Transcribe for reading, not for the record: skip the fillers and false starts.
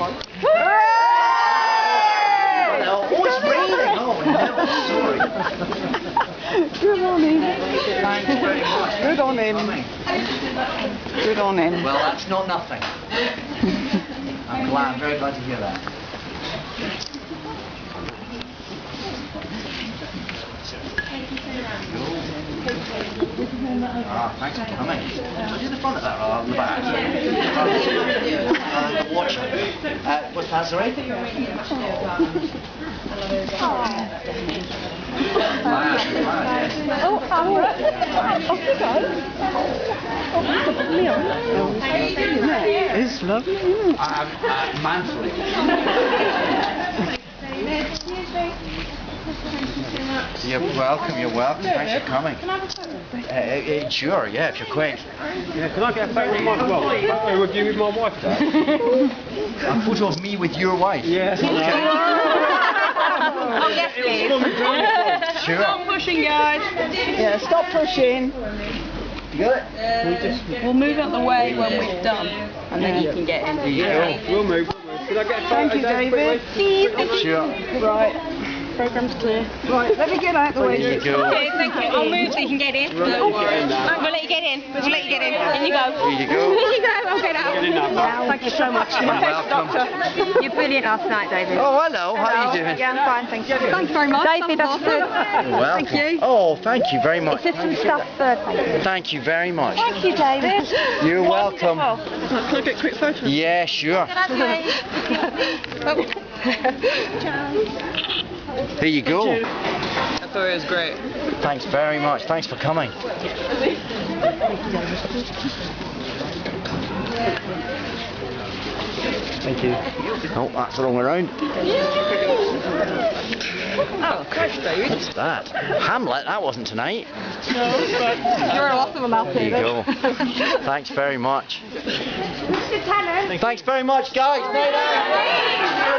Oh, it's raining! Oh, no, sorry. Good on him. Thanks very much. Good on him. Good on him. Well, that's not nothing. I'm very glad to hear that. Ah, thanks for coming. Was you the front of that or the back? Watch. What's that, sorry? Oh, off you go. It's lovely, isn't it? Manfully. You're welcome, you're welcome. Thanks for coming. Can I have a photo? Sure, yeah, if you're quick. Yeah, can I get a photo with my wife? Photo with you with my wife, Dad? A photo of me with your wife? Yes. Okay. Oh, yes, please. Sure. Stop pushing, guys. Yeah, stop pushing. Good. We'll move out the way when we've done, and then you can get in. Yeah, we'll move. Can I get a photo? Thank you, David. Sure. Right. Program's clear. Right, let me get out the way. There you go. Okay, thank you. I'll move so you can get in. Don't worry. We'll let you get in. We'll let you get in. In you go. There you go. In you go. I'll get out. Get in now. Thank you so much. You're welcome. You're brilliant last night, David. Oh, hello. How are you doing? Yeah, I'm fine, thank you. Thanks very much. David, that's good. You're welcome. Thank you. Oh, thank you very much. It's just some stuff first, thank you. Thank you very much. Thank you, David. You're welcome. Can I get a quick photo? Yeah, sure. Here you go. I thought it was great. Thanks very much. Thanks for coming. Thank you. Oh, that's the wrong way around. Oh, gosh, David. What's that? Hamlet? That wasn't tonight. You're an awesome enough, There you David. go. Thanks very much. Mr. Tennant. Thanks very much, guys. Night out.